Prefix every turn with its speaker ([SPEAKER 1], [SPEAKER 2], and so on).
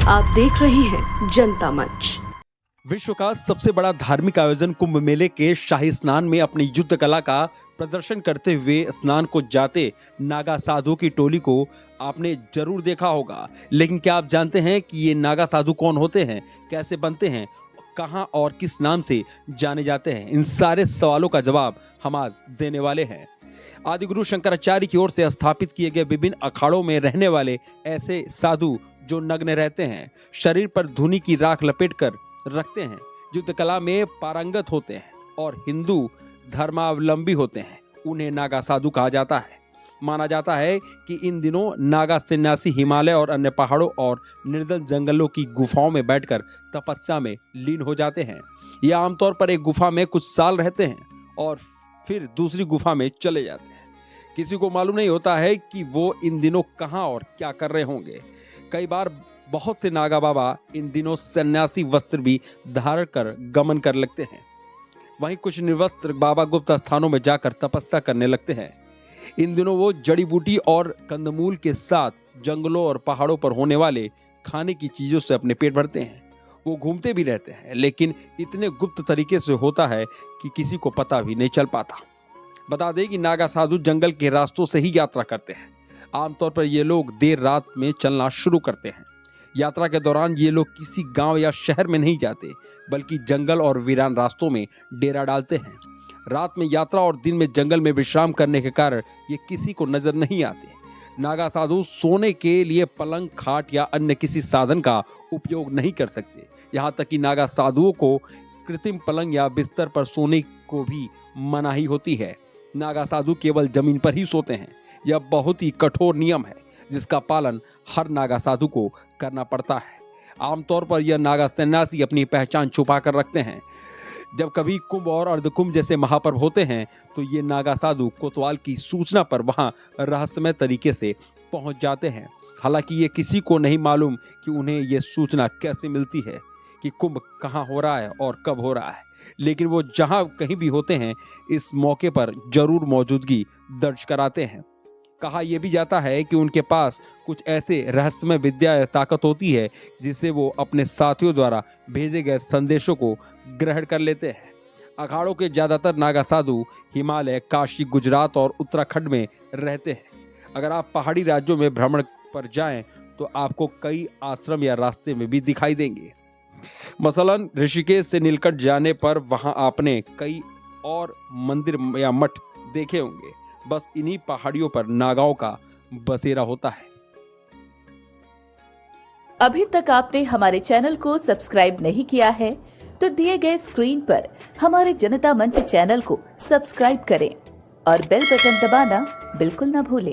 [SPEAKER 1] आप देख रहे हैं जनता मंच।
[SPEAKER 2] विश्व का सबसे बड़ा धार्मिक आयोजन कुंभ मेले के शाही स्नान में अपनी युद्ध कला का प्रदर्शन करते हुए स्नान को जाते नागा साधु की टोली को आपने जरूर देखा होगा। लेकिन क्या आप जानते हैं कि ये नागा साधु कौन होते हैं, कैसे बनते हैं, कहां और किस नाम से जाने जाते हैं? इन सारे सवालों का जवाब हम आज देने वाले हैं। आदिगुरु शंकराचार्य की ओर से स्थापित किए गए विभिन्न अखाड़ों में रहने वाले ऐसे साधु जो नग्न रहते हैं, शरीर पर धूनी की राख लपेट कर रखते हैं, युद्ध कला में पारंगत होते हैं और हिंदू धर्मावलंबी होते हैं, उन्हें नागा साधु कहा जाता है। माना जाता है कि इन दिनों नागा सन्यासी हिमालय और अन्य पहाड़ों और निर्जल जंगलों की गुफाओं में बैठकर तपस्या में लीन हो जाते हैं। यह आमतौर पर एक गुफा में कुछ साल रहते हैं और फिर दूसरी गुफा में चले जाते हैं। किसी को मालूम नहीं होता है कि वो इन दिनों कहां और क्या कर रहे होंगे। कई बार बहुत से नागा बाबा इन दिनों सन्यासी वस्त्र भी धारण कर गमन कर लगते हैं। वहीं कुछ निर्वस्त्र बाबा गुप्त स्थानों में जाकर तपस्या करने लगते हैं। इन दिनों वो जड़ी बूटी और कंदमूल के साथ जंगलों और पहाड़ों पर होने वाले खाने की चीजों से अपने पेट भरते हैं। वो घूमते भी रहते हैं, लेकिन इतने गुप्त तरीके से होता है कि किसी को पता भी नहीं चल पाता। बता दें कि नागा साधु जंगल के रास्तों से ही यात्रा करते हैं। आमतौर पर ये लोग देर रात में चलना शुरू करते हैं। यात्रा के दौरान ये लोग किसी गांव या शहर में नहीं जाते, बल्कि जंगल और वीरान रास्तों में डेरा डालते हैं। रात में यात्रा और दिन में जंगल में विश्राम करने के कारण ये किसी को नजर नहीं आते। नागा साधु सोने के लिए पलंग, खाट या अन्य किसी साधन का उपयोग नहीं कर सकते। यहाँ तक कि नागा साधुओं को कृत्रिम पलंग या बिस्तर पर सोने को भी मनाही होती है। नागा साधु केवल जमीन पर ही सोते हैं। यह बहुत ही कठोर नियम है जिसका पालन हर नागा साधु को करना पड़ता है। आमतौर पर यह नागा सन्यासी अपनी पहचान छुपा कर रखते हैं। जब कभी कुंभ और अर्धकुंभ जैसे महापर्व होते हैं तो ये नागा साधु कोतवाल की सूचना पर वहां रहस्यमय तरीके से पहुंच जाते हैं। हालांकि ये किसी को नहीं मालूम कि उन्हें ये सूचना कैसे मिलती है कि कुंभ कहाँ हो रहा है और कब हो रहा है, लेकिन वो जहां कहीं भी होते हैं इस मौके पर जरूर मौजूदगी दर्ज कराते हैं। कहा यह भी जाता है कि उनके पास कुछ ऐसे रहस्यमय विद्या या ताकत होती है जिससे वो अपने साथियों द्वारा भेजे गए संदेशों को ग्रहण कर लेते हैं। अखाड़ों के ज्यादातर नागा साधु हिमालय, काशी, गुजरात और उत्तराखंड में रहते हैं। अगर आप पहाड़ी राज्यों में भ्रमण पर जाएं तो आपको कई आश्रम या रास्ते में भी दिखाई देंगे। मसलन ऋषिकेश से नीलकंठ जाने पर वहां आपने कई और मंदिर या मठ देखे होंगे। बस इन्हीं पहाड़ियों पर नागाओं का बसेरा होता है।
[SPEAKER 3] अभी तक आपने हमारे चैनल को सब्सक्राइब नहीं किया है तो दिए गए स्क्रीन पर हमारे जनता मंच चैनल को सब्सक्राइब करें और बेल बटन दबाना बिल्कुल न भूलें।